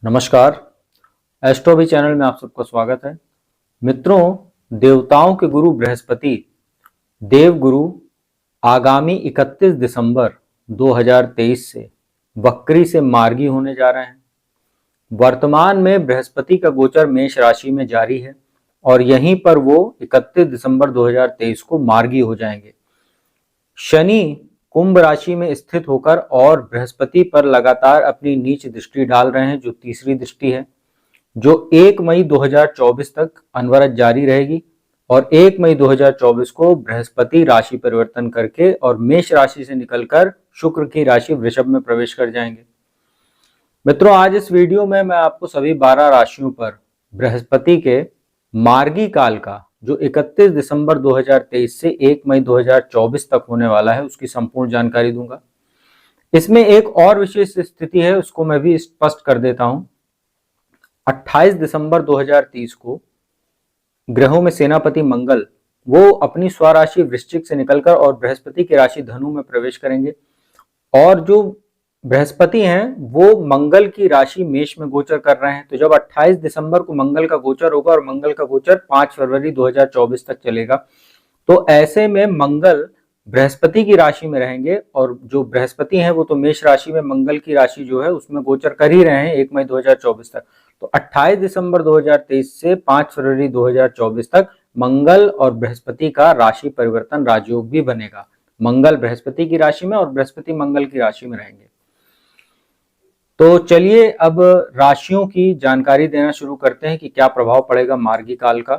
नमस्कार। एस्ट्रोबी चैनल में आप सबका स्वागत है। मित्रों, देवताओं के गुरु बृहस्पति देवगुरु आगामी 31 दिसंबर 2023 से वक्री से मार्गी होने जा रहे हैं। वर्तमान में बृहस्पति का गोचर मेष राशि में जारी है और यहीं पर वो 31 दिसंबर 2023 को मार्गी हो जाएंगे। शनि कुंभ राशि में स्थित होकर और बृहस्पति पर लगातार अपनी नीच दृष्टि डाल रहे हैं, जो तीसरी दृष्टि है, जो 1 मई 2024 तक अनवरत जारी रहेगी। और 1 मई 2024 को बृहस्पति राशि परिवर्तन करके और मेष राशि से निकलकर शुक्र की राशि वृषभ में प्रवेश कर जाएंगे। मित्रों, आज इस वीडियो में मैं आपको सभी 12 राशियों पर बृहस्पति के मार्गी काल का जो 31 दिसंबर 2023 से 1 मई 2024 तक होने वाला है उसकी संपूर्ण जानकारी दूंगा। इसमें एक और विशेष स्थिति है, उसको मैं भी स्पष्ट कर देता हूं। 28 दिसंबर 2030 को ग्रहों में सेनापति मंगल वो अपनी स्वराशि वृश्चिक से निकलकर और बृहस्पति की राशि धनु में प्रवेश करेंगे और जो बृहस्पति हैं वो मंगल की राशि मेष में गोचर कर रहे हैं। तो जब 28 दिसंबर को मंगल का गोचर होगा और मंगल का गोचर 5 फरवरी 2024 तक चलेगा, तो ऐसे में मंगल बृहस्पति की राशि में रहेंगे और जो बृहस्पति हैं वो तो मेष राशि में मंगल की राशि जो है उसमें गोचर कर ही रहे हैं 1 मई 2024 तक। तो 28 दिसंबर 2023 से 5 फरवरी 2024 तक मंगल और बृहस्पति का राशि परिवर्तन राजयोग भी बनेगा। मंगल बृहस्पति की राशि में और बृहस्पति मंगल की राशि में रहेंगे। तो चलिए अब राशियों की जानकारी देना शुरू करते हैं कि क्या प्रभाव पड़ेगा मार्गी काल का।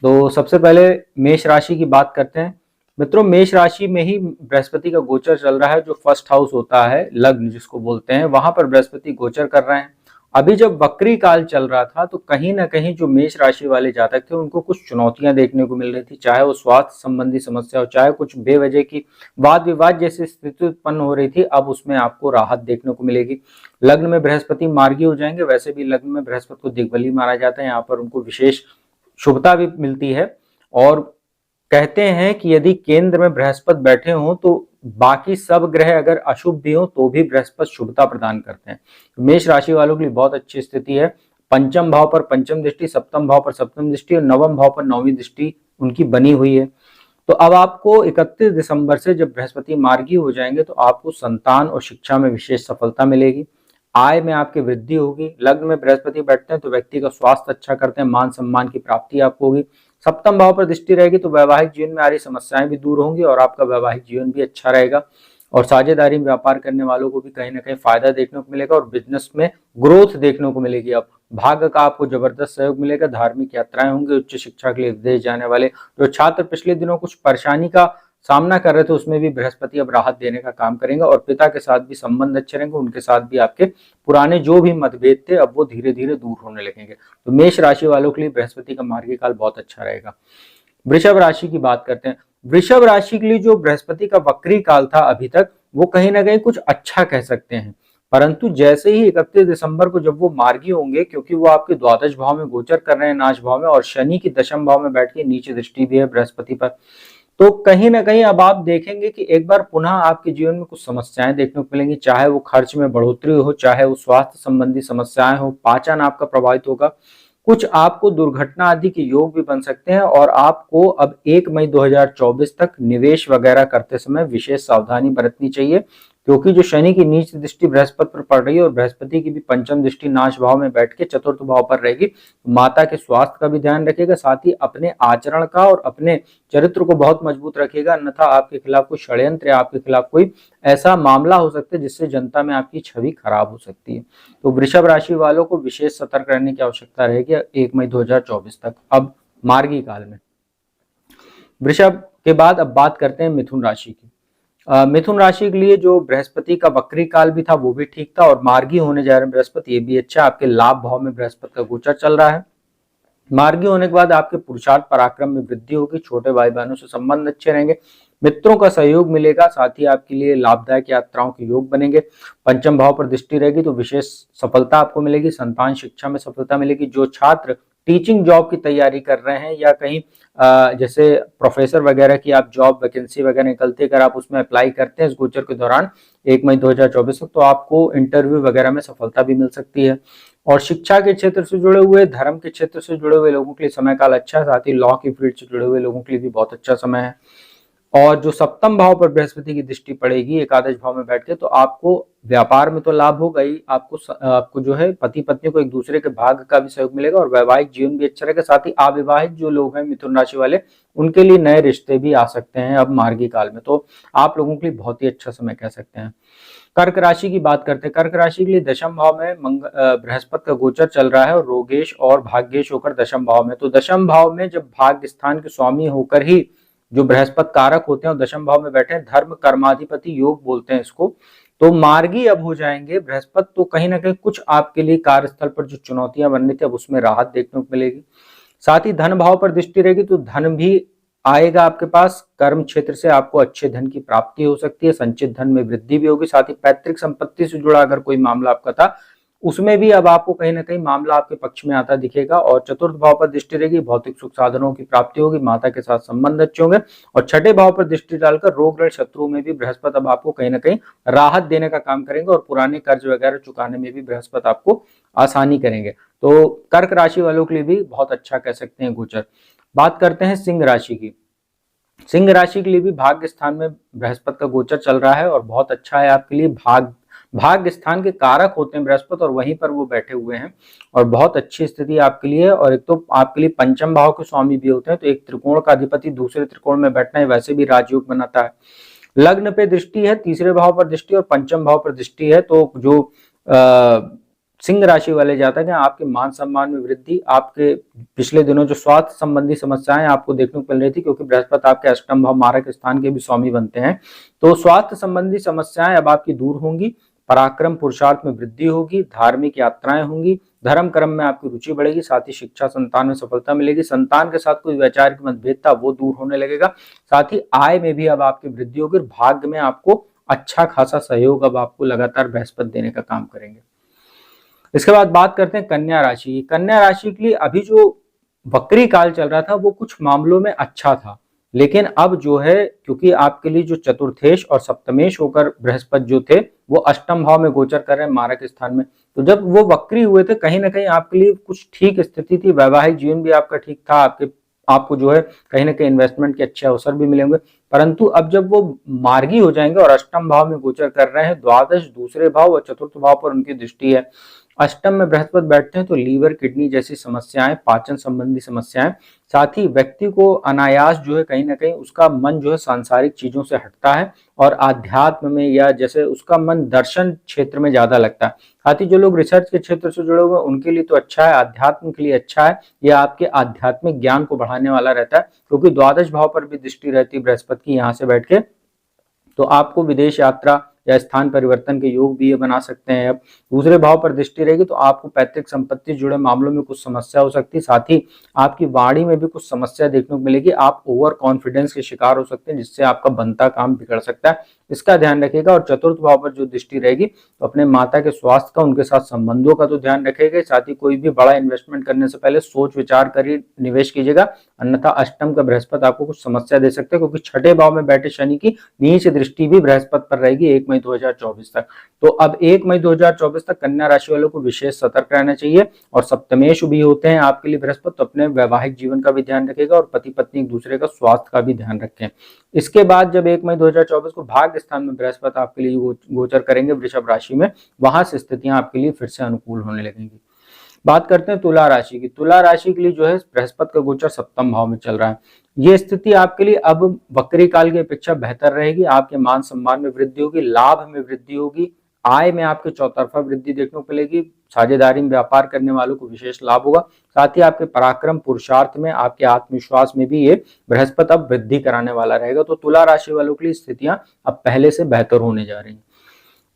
तो सबसे पहले मेष राशि की बात करते हैं। मित्रों, मेष राशि में ही बृहस्पति का गोचर चल रहा है, जो फर्स्ट हाउस होता है, लग्न जिसको बोलते हैं, वहां पर बृहस्पति गोचर कर रहे हैं। अभी जब वक्री काल चल रहा था तो कहीं ना कहीं जो मेष राशि वाले जातक थे उनको कुछ चुनौतियां देखने को मिल रही थी, चाहे वो स्वास्थ्य संबंधी समस्या हो, चाहे कुछ बेवजह की वाद विवाद जैसी स्थिति उत्पन्न हो रही थी। अब उसमें आपको राहत देखने को मिलेगी। लग्न में बृहस्पति मार्गी हो जाएंगे। वैसे भी लग्न में बृहस्पति को दिग्बली माना जाता है, यहाँ पर उनको विशेष शुभता भी मिलती है और कहते हैं कि यदि केंद्र में बृहस्पति बैठे हों तो बाकी सब ग्रह अगर अशुभ भी हो तो भी बृहस्पति शुभता प्रदान करते हैं। तो मेष राशि वालों के लिए बहुत अच्छी स्थिति है। पंचम भाव पर पंचम दृष्टि, सप्तम भाव पर सप्तम दृष्टि और नवम भाव पर नौवीं दृष्टि उनकी बनी हुई है। तो अब आपको 31 दिसंबर से जब बृहस्पति मार्गी हो जाएंगे तो आपको संतान और शिक्षा में विशेष सफलता मिलेगी। आय में आपकी वृद्धि होगी। लग्न में बृहस्पति बैठते हैं तो व्यक्ति का स्वास्थ्य अच्छा करते हैं, मान सम्मान की प्राप्ति आपको होगी। सप्तम भाव पर दृष्टि रहेगी तो वैवाहिक जीवन में आ रही समस्याएं भी दूर होंगी और आपका वैवाहिक जीवन भी अच्छा रहेगा। और साझेदारी में व्यापार करने वालों को भी कहीं ना कहीं फायदा देखने को मिलेगा और बिजनेस में ग्रोथ देखने को मिलेगी। अब भाग्य का आपको जबरदस्त सहयोग मिलेगा। धार्मिक यात्राएं होंगी। उच्च शिक्षा के लिए विदेश जाने वाले जो छात्र पिछले दिनों कुछ परेशानी का सामना कर रहे थे उसमें भी बृहस्पति अब राहत देने का काम करेंगे और पिता के साथ भी संबंध अच्छे रहेंगे। उनके साथ भी आपके पुराने जो भी मतभेद थे अब वो धीरे धीरे दूर होने लगेंगे। तो मेष राशि वालों के लिए बृहस्पति का मार्गी काल बहुत अच्छा रहेगा। वृषभ राशि की बात करते हैं। वृषभ राशि के लिए जो बृहस्पति का वक्री काल था अभी तक, वो कहीं ना कहीं कुछ अच्छा कह सकते हैं, परंतु जैसे ही 31 दिसंबर को जब वो मार्गी होंगे, क्योंकि वो आपके द्वादश भाव में गोचर कर रहे हैं, नाश भाव में, और शनि की दशम भाव में बैठ के नीचे दृष्टि भी है बृहस्पति पर, तो कहीं ना कहीं अब आप देखेंगे कि एक बार पुनः आपके जीवन में कुछ समस्याएं देखने को मिलेंगी। चाहे वो खर्च में बढ़ोतरी हो, चाहे वो स्वास्थ्य संबंधी समस्याएं हो, पाचन आपका प्रभावित होगा, कुछ आपको दुर्घटना आदि के योग भी बन सकते हैं। और आपको अब 1 मई 2024 तक निवेश वगैरह करते समय विशेष सावधानी बरतनी चाहिए, क्योंकि जो शनि की नीच दृष्टि बृहस्पति पर पड़ रही है और बृहस्पति की भी पंचम दृष्टि नाश भाव में बैठ के चतुर्थ भाव पर रहेगी। माता के स्वास्थ्य का भी ध्यान रखिएगा, साथ ही अपने आचरण का और अपने चरित्र को बहुत मजबूत रखिएगा, अन्यथा आपके खिलाफ कोई षड्यंत्र या आपके खिलाफ कोई ऐसा मामला हो सकता है जिससे जनता में आपकी छवि खराब हो सकती है। तो वृषभ राशि वालों को विशेष सतर्क रहने की आवश्यकता रहेगी 1 मई 2024 तक, अब मार्गी काल में। वृषभ के बाद अब बात करते हैं मिथुन राशि की। मिथुन राशि के लिए जो बृहस्पति का वक्री काल भी था वो भी ठीक था और मार्गी होने जा रहे हैं बृहस्पति, ये भी अच्छा। आपके लाभ भाव में बृहस्पति का गोचर चल रहा है। मार्गी होने के बाद आपके पुरुषार्थ पराक्रम में वृद्धि होगी। छोटे भाई बहनों से संबंध अच्छे रहेंगे। मित्रों का सहयोग मिलेगा, साथ ही आपके लिए लाभदायक यात्राओं के योग बनेंगे। पंचम भाव पर दृष्टि रहेगी तो विशेष सफलता आपको मिलेगी। संतान शिक्षा में सफलता मिलेगी। जो छात्र टीचिंग जॉब की तैयारी कर रहे हैं या कहीं जैसे प्रोफेसर वगैरह की आप जॉब वैकेंसी वगैरह निकलती है, अगर आप उसमें अप्लाई करते हैं इस गोचर के दौरान 1 मई 2024 तक, तो आपको इंटरव्यू वगैरह में सफलता भी मिल सकती है। और शिक्षा के क्षेत्र से जुड़े हुए, धर्म के क्षेत्र से जुड़े हुए लोगों के लिए समय काल अच्छा है, साथ ही लॉ की फील्ड से जुड़े हुए लोगों के लिए भी बहुत अच्छा समय है। और जो सप्तम भाव पर बृहस्पति की दृष्टि पड़ेगी एकादश भाव में बैठ के, तो आपको व्यापार में तो लाभ होगा ही, आपको जो है पति पत्नी को एक दूसरे के भाग्य का भी सहयोग मिलेगा और वैवाहिक जीवन भी अच्छा रहेगा। साथ ही अविवाहित जो लोग हैं मिथुन राशि वाले, उनके लिए नए रिश्ते भी आ सकते हैं अब मार्गी काल में, तो आप लोगों के लिए बहुत ही अच्छा समय कह सकते हैं। कर्क राशि की बात करते हैं। कर्क राशि के लिए दशम भाव में बृहस्पति का गोचर चल रहा है और रोगेश और भाग्येश होकर दशम भाव में। तो दशम भाव में जब भाग्य स्थान के स्वामी होकर ही जो बृहस्पति कारक होते हैं और दशम भाव में बैठे हैं, धर्म कर्माधिपति योग बोलते हैं इसको, तो मार्गी अब हो जाएंगे बृहस्पति, तो कहीं ना कहीं कुछ आपके लिए कार्यस्थल पर जो चुनौतियां बन रही थी अब उसमें राहत देखने को मिलेगी। साथ ही धन भाव पर दृष्टि रहेगी तो धन भी आएगा आपके पास, कर्म क्षेत्र से आपको अच्छे धन की प्राप्ति हो सकती है, संचित धन में वृद्धि भी होगी। साथ ही पैतृक संपत्ति से जुड़ा अगर कोई मामला आपका था उसमें भी अब आपको कहीं ना कहीं मामला आपके पक्ष में आता दिखेगा। और चतुर्थ भाव पर दृष्टि रहेगी, भौतिक सुख साधनों की प्राप्ति होगी, माता के साथ संबंध अच्छे होंगे। और छठे भाव पर दृष्टि डालकर रोग ऋण शत्रुओं में भी बृहस्पति अब आपको कहीं ना कहीं राहत देने का काम करेंगे और पुराने कर्ज वगैरह चुकाने में भी बृहस्पति आपको आसानी करेंगे। तो कर्क राशि वालों के लिए भी बहुत अच्छा कह सकते हैं गोचर। बात करते हैं सिंह राशि की। सिंह राशि के लिए भी भाग्य स्थान में बृहस्पति का गोचर चल रहा है और बहुत अच्छा है आपके लिए। भाग्य स्थान के कारक होते हैं बृहस्पति और वहीं पर वो बैठे हुए हैं और बहुत अच्छी स्थिति आपके लिए। और एक तो आपके लिए पंचम भाव के स्वामी भी होते हैं, तो एक त्रिकोण का अधिपति दूसरे त्रिकोण में बैठना है वैसे भी राजयोग बनाता है। लग्न पे दृष्टि है, तीसरे भाव पर दृष्टि और पंचम भाव पर दृष्टि है, तो जो सिंह राशि वाले जातक हैं आपके मान सम्मान में वृद्धि, आपके पिछले दिनों जो स्वास्थ्य संबंधी समस्याएं आपको देखने को मिल रही थी, क्योंकि बृहस्पति आपके अष्टम भाव मारक स्थान के भी स्वामी बनते हैं, तो स्वास्थ्य संबंधी समस्याएं अब आपकी दूर होंगी। पराक्रम पुरुषार्थ में वृद्धि होगी, धार्मिक यात्राएं होंगी, धर्म कर्म में आपकी रुचि बढ़ेगी, साथ ही शिक्षा संतान में सफलता मिलेगी। संतान के साथ कोई वैचारिक मतभेद था वो दूर होने लगेगा। साथ ही आय में भी अब आपकी वृद्धि होगी और भाग्य में आपको अच्छा खासा सहयोग अब आपको लगातार बृहस्पति देने का काम करेंगे। इसके बाद बात करते हैं कन्या राशि की। कन्या राशि के लिए अभी जो वक्री काल चल रहा था वो कुछ मामलों में अच्छा था, लेकिन अब जो है क्योंकि आपके लिए जो चतुर्थेश और सप्तमेश होकर बृहस्पति जो थे वो अष्टम भाव में गोचर कर रहे हैं मारक स्थान में, तो जब वो वक्री हुए थे कहीं ना कहीं आपके लिए कुछ ठीक स्थिति थी, वैवाहिक जीवन भी आपका ठीक था, आपको जो है कहीं ना कहीं इन्वेस्टमेंट के अच्छे अवसर भी मिलेंगे। परंतु अब जब वो मार्गी हो जाएंगे और अष्टम भाव में गोचर कर रहे हैं, द्वादश दूसरे भाव और चतुर्थ भाव पर उनकी दृष्टि है, अष्टम में बृहस्पति बैठते हैं तो लीवर किडनी जैसी समस्याएं, पाचन संबंधी समस्याएं, साथ ही व्यक्ति को अनायास जो है कहीं ना कहीं उसका मन जो है सांसारिक चीजों से हटता है और आध्यात्म में या जैसे उसका मन दर्शन क्षेत्र में ज्यादा लगता है। साथ ही जो लोग रिसर्च के क्षेत्र से जुड़े हुए हैं उनके लिए तो अच्छा है, आध्यात्म के लिए अच्छा है, यह आपके आध्यात्मिक ज्ञान को बढ़ाने वाला रहता है, क्योंकि द्वादश भाव पर भी दृष्टि रहती है बृहस्पति की यहाँ से बैठ के, तो आपको विदेश यात्रा या स्थान परिवर्तन के योग भी ये बना सकते हैं। अब दूसरे भाव पर दृष्टि रहेगी तो आपको पैतृक संपत्ति जुड़े मामलों में कुछ समस्या हो सकती है, साथ ही आपकी वाणी में भी कुछ समस्या देखने को मिलेगी, आप ओवर कॉन्फिडेंस के शिकार हो सकते हैं जिससे आपका बनता काम बिगड़ सकता है, इसका ध्यान रखिएगा। और चतुर्थ भाव पर जो दृष्टि रहेगी तो अपने माता के स्वास्थ्य का, उनके साथ संबंधों का तो ध्यान रखेगा, साथ ही कोई भी बड़ा इन्वेस्टमेंट करने से पहले सोच विचार कर ही निवेश कीजिएगा, अन्यथा अष्टम का बृहस्पति आपको कुछ समस्या दे सकते हैं, क्योंकि छठे भाव में बैठे शनि की नीच दृष्टि भी बृहस्पति पर रहेगी 1 मई 2024 तक। तो अब 1 मई 2024 तक कन्या राशि वालों को विशेष सतर्क रहना चाहिए। और सप्तमेश भी होते हैं आपके लिए बृहस्पति, तो अपने वैवाहिक जीवन का भी ध्यान रखेगा और पति पत्नी एक दूसरे का स्वास्थ्य का भी ध्यान रखें। इसके बाद जब 1 मई 2024 को भाग्य स्थान में बृहस्पति आपके लिए गोचर करेंगे वृषभ राशि में, वहां से स्थितियां आपके लिए फिर से अनुकूल होने लगेंगी। बात करते हैं तुला राशि की। तुला राशि के लिए जो है बृहस्पति का गोचर सप्तम भाव में चल रहा है, ये स्थिति आपके लिए अब वक्री काल की अपेक्षा बेहतर रहेगी, आपके मान सम्मान में वृद्धि होगी, लाभ में वृद्धि होगी, आय में आपके चौतरफा वृद्धि देखने को मिलेगी, साझेदारी में व्यापार करने वालों को विशेष लाभ होगा, साथ ही आपके पराक्रम पुरुषार्थ में, आपके आत्मविश्वास में भी ये बृहस्पति अब वृद्धि कराने वाला रहेगा। तो तुला राशि वालों के लिए स्थितियां अब पहले से बेहतर होने जा रही हैं।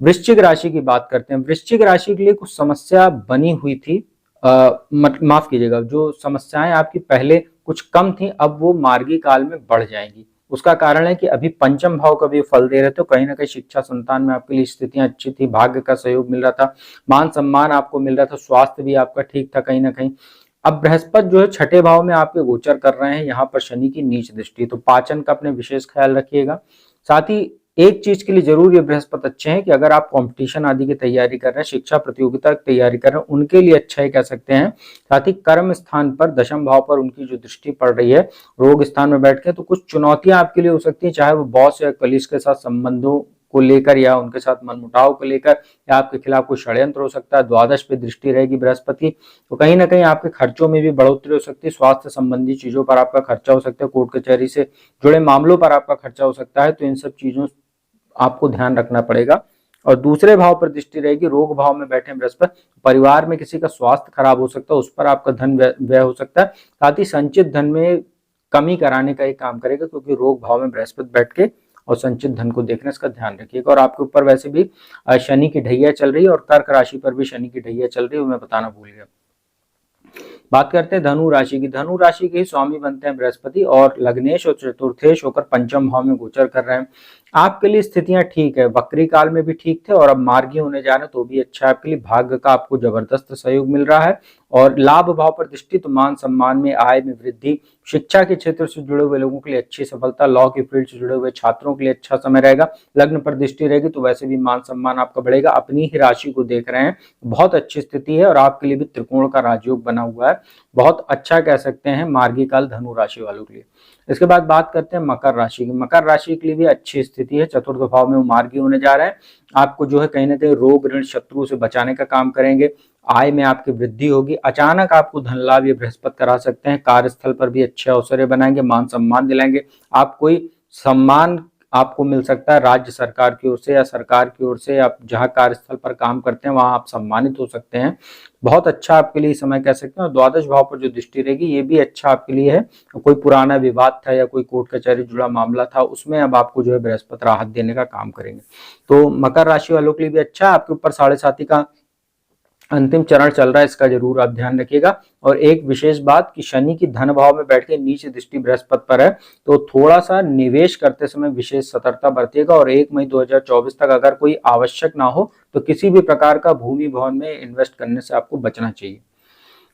वृश्चिक राशि की बात करते हैं। वृश्चिक राशि के लिए कुछ समस्या बनी हुई थी, माफ कीजिएगा, जो समस्याएं आपकी पहले कुछ कम थी अब वो मार्गी काल में बढ़ जाएंगी। उसका कारण है कि अभी पंचम भाव का भी फल दे रहे थे, कहीं ना कहीं शिक्षा संतान में आपके लिए स्थितियां अच्छी थी, भाग्य का सहयोग मिल रहा था, मान सम्मान आपको मिल रहा था, स्वास्थ्य भी आपका ठीक था कहीं ना कहीं, अब बृहस्पति जो है छठे भाव में आपके गोचर कर रहे हैं, यहाँ पर शनि की नीच दृष्टि, तो पाचन का अपने विशेष ख्याल रखिएगा। साथ ही एक चीज के लिए जरूर ये बृहस्पति अच्छे हैं कि अगर आप कंपटीशन आदि की तैयारी कर रहे हैं, शिक्षा प्रतियोगिता की तैयारी कर रहे हैं, उनके लिए अच्छा ही कह सकते हैं। साथ ही कर्म स्थान पर दशम भाव पर उनकी जो दृष्टि पड़ रही है रोग स्थान में बैठ के, तो कुछ चुनौतियां आपके लिए हो सकती है, चाहे वो बॉस या कलीग के साथ संबंधों को लेकर या उनके साथ मनमुटाव को लेकर, या आपके खिलाफ कोई षड्यंत्र हो सकता है। द्वादश पे दृष्टि रहेगी बृहस्पति, तो कहीं ना कहीं आपके खर्चों में भी बढ़ोतरी हो सकती है। स्वास्थ्य संबंधी चीजों पर आपका खर्चा हो सकता है, कोर्ट कचहरी से जुड़े मामलों पर आपका खर्चा हो सकता है, तो इन सब चीजों आपको ध्यान रखना पड़ेगा। और दूसरे भाव पर दृष्टि रहेगी, रोग भाव में बैठे बृहस्पति, परिवार में किसी का स्वास्थ्य खराब हो सकता है, उस पर आपका धन व्यय हो सकता है। साथ ही संचित धन में कमी कराने का एक काम करेगा, क्योंकि रोग भाव में बृहस्पति बैठ के और संचित धन को देखना, इसका ध्यान रखिएगा। और आपके ऊपर वैसे भी शनि की ढैया चल रही है और कर्क राशि पर भी शनि की ढैया चल रही है, वो मैं बताना भूल गया। बात करते हैं धनु राशि की। धनु राशि के ही स्वामी बनते हैं बृहस्पति, और लग्नेश और चतुर्थेश होकर पंचम भाव में गोचर कर रहे हैं। आपके लिए स्थितियां ठीक है, वक्री काल में भी ठीक थे और अब मार्गी होने जा रहे हैं तो भी अच्छा है आपके लिए। भाग्य का आपको जबरदस्त सहयोग मिल रहा है, और लाभ भाव पर दृष्टि, तो मान सम्मान में, आय में वृद्धि, शिक्षा के क्षेत्र से जुड़े हुए लोगों के लिए अच्छी सफलता, लॉ की फील्ड से जुड़े हुए छात्रों के लिए अच्छा समय रहेगा। लग्न पर दृष्टि रहेगी तो वैसे भी मान सम्मान आपका बढ़ेगा। अपनी ही राशि को देख रहे हैं, बहुत अच्छी स्थिति है, और आपके लिए भी त्रिकोण का राजयोग बना हुआ है, बहुत अच्छा कह सकते हैं मार्गी काल धनु राशि वालों के लिए। इसके बाद बात करते हैं मकर राशि की। मकर राशि के लिए भी अच्छी स्थिति है, चतुर्थ भाव में वो मार्गी होने जा रहे हैं। आपको जो है कहीं ना कहीं रोग ऋण शत्रु से बचाने का काम करेंगे। आय में आपकी वृद्धि होगी, अचानक आपको धन लाभ ये बृहस्पति करा सकते हैं। कार्यस्थल पर भी अच्छे अवसर बनाएंगे, मान सम्मान दिलाएंगे। आप कोई सम्मान आपको मिल सकता है राज्य सरकार की ओर से या सरकार की ओर से, आप जहां कार्यस्थल पर काम करते हैं वहां आप सम्मानित हो सकते हैं। बहुत अच्छा आपके लिए समय कह सकते हैं। और द्वादश भाव पर जो दृष्टि रहेगी ये भी अच्छा आपके लिए है। कोई पुराना विवाद था या कोई कोर्ट कचहरी जुड़ा मामला था, उसमें अब आपको जो है बृहस्पति राहत देने का काम करेंगे। तो मकर राशि वालों के लिए भी अच्छा है। आपके ऊपर 7.5 का अंतिम चरण चल रहा है, इसका जरूर आप ध्यान रखिएगा। और एक विशेष बात कि शनि की धन भाव में बैठ के नीचे दृष्टि बृहस्पति पर है, तो थोड़ा सा निवेश करते समय विशेष सतर्कता बरतिएगा। और 1 मई 2024 तक अगर कोई आवश्यक ना हो तो किसी भी प्रकार का भूमि भवन में इन्वेस्ट करने से आपको बचना चाहिए।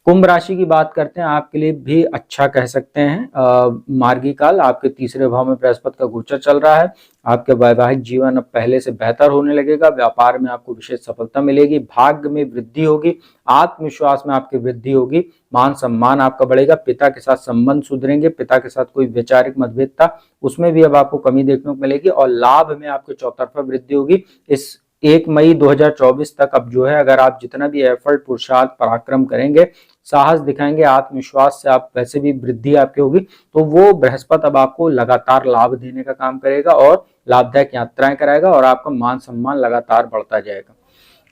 कुंभ राशि की बात करते हैं, आपके लिए भी अच्छा कह सकते हैं। मार्गी काल आपके तीसरे भाव में बृहस्पति का गोचर चल रहा है। आपके वैवाहिक जीवन अब पहले से बेहतर होने लगेगा। व्यापार में आपको विशेष सफलता मिलेगी, भाग्य में वृद्धि होगी, आत्मविश्वास में आपकी वृद्धि होगी, मान सम्मान आपका बढ़ेगा। पिता के साथ संबंध सुधरेंगे, पिता के साथ कोई वैचारिक मतभेद था उसमें भी अब आपको कमी देखने को मिलेगी। और लाभ में आपको चौतरफा वृद्धि होगी। इस 1 मई 2024 तक अब जो है अगर आप जितना भी एफर्ट पुरुषार्थ पराक्रम करेंगे, साहस दिखाएंगे, आत्मविश्वास से आप वैसे भी वृद्धि आपकी होगी, तो वो बृहस्पति अब आपको लगातार लाभ देने का काम करेगा और लाभदायक यात्राएं कराएगा, और आपका मान सम्मान लगातार बढ़ता जाएगा।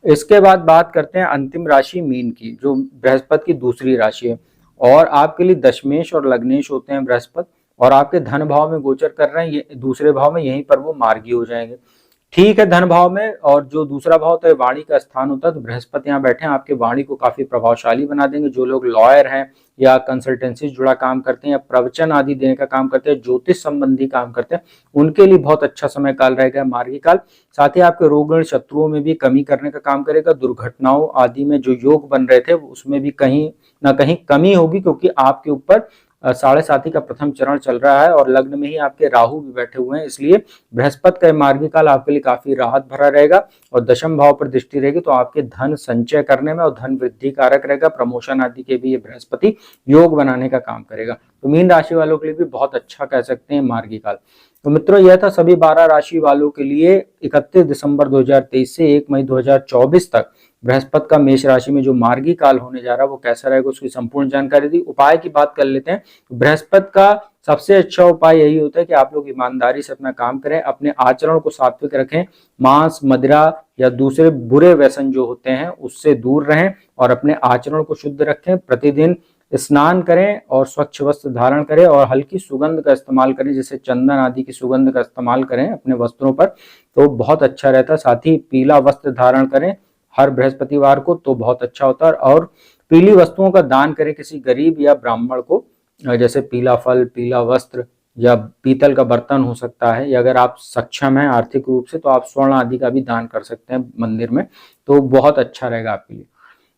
इसके बाद बात करते हैं अंतिम राशि मीन की, जो बृहस्पति की दूसरी राशि है। और आपके लिए दशमेश और लग्नेश होते हैं बृहस्पति, और आपके धन भाव में गोचर कर रहे हैं, ये दूसरे भाव में, यहीं पर वो मार्गी हो जाएंगे। ठीक है, धन भाव में, और जो दूसरा भाव होता है वाणी का स्थान होता है, तो बृहस्पति यहाँ बैठे हैं, आपके वाणी को काफी प्रभावशाली बना देंगे। जो लोग लॉयर हैं या कंसल्टेंसी से जुड़ा काम करते हैं या प्रवचन आदि देने का काम करते हैं, ज्योतिष संबंधी काम करते हैं, उनके लिए बहुत अच्छा समय काल रहेगा मार्गी काल। साथ ही आपके रोग ऋण शत्रुओं में भी कमी करने का काम करेगा। दुर्घटनाओं आदि में जो योग बन रहे थे उसमें भी कहीं ना कहीं कमी होगी, क्योंकि आपके ऊपर 7.5 का प्रथम चरण चल रहा है और लग्न में ही आपके राहु भी बैठे हुए हैं, इसलिए बृहस्पति का मार्गी काल आपके लिए काफी राहत भरा रहेगा। और दशम भाव पर दृष्टि रहेगी तो आपके धन संचय करने में और धन वृद्धि कारक रहेगा। प्रमोशन आदि के भी ये बृहस्पति योग बनाने का काम करेगा। तो मीन राशि वालों के लिए भी बहुत अच्छा कह सकते हैं मार्गी काल। तो मित्रों, यह था सभी 12 राशि वालों के लिए 31 दिसंबर 2023 से 1 मई 2024 तक बृहस्पति का मेष राशि में जो मार्गी काल होने जा रहा है वो कैसा रहेगा, उसकी संपूर्ण जानकारी दी। उपाय की बात कर लेते हैं। बृहस्पति का सबसे अच्छा उपाय यही होता है कि आप लोग ईमानदारी से अपना काम करें, अपने आचरण को सात्विक रखें, मांस मदिरा या दूसरे बुरे व्यसन जो होते हैं उससे दूर रहें और अपने आचरण को शुद्ध रखें। प्रतिदिन स्नान करें और स्वच्छ वस्त्र धारण करें और हल्की सुगंध का इस्तेमाल करें, जैसे चंदन आदि की सुगंध का इस्तेमाल करें अपने वस्त्रों पर, तो बहुत अच्छा रहता है। साथ ही पीला वस्त्र धारण करें हर बृहस्पतिवार को, तो बहुत अच्छा होता है। और पीली वस्तुओं का दान करें किसी गरीब या ब्राह्मण को, जैसे पीला फल, पीला वस्त्र या पीतल का बर्तन हो सकता है, या अगर आप सक्षम हैं आर्थिक रूप से तो आप स्वर्ण आदि का भी दान कर सकते हैं मंदिर में, तो बहुत अच्छा रहेगा आपके लिए।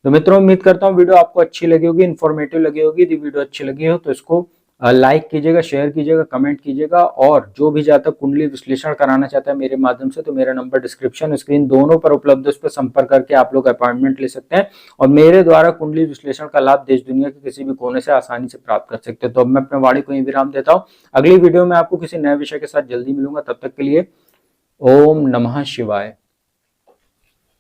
तो मित्रों उम्मीद करता हूँ वीडियो आपको अच्छी लगी होगी, इन्फॉर्मेटिव लगी होगी। यदि वीडियो अच्छी लगी हो तो इसको लाइक कीजिएगा, शेयर कीजिएगा, कमेंट कीजिएगा। और जो भी जातक कुंडली विश्लेषण कराना चाहता है मेरे माध्यम से, तो मेरा नंबर डिस्क्रिप्शन स्क्रीन दोनों पर उपलब्ध है, उस पर संपर्क करके आप लोग अपॉइंटमेंट ले सकते हैं और मेरे द्वारा कुंडली विश्लेषण का लाभ देश दुनिया के किसी भी कोने से आसानी से प्राप्त कर सकते हैं। तो अब मैं अपने वाणी को यहीं विराम देता हूँ। अगली वीडियो में आपको किसी नए विषय के साथ जल्दी मिलूंगा। तब तक के लिए ओम नमः शिवाय।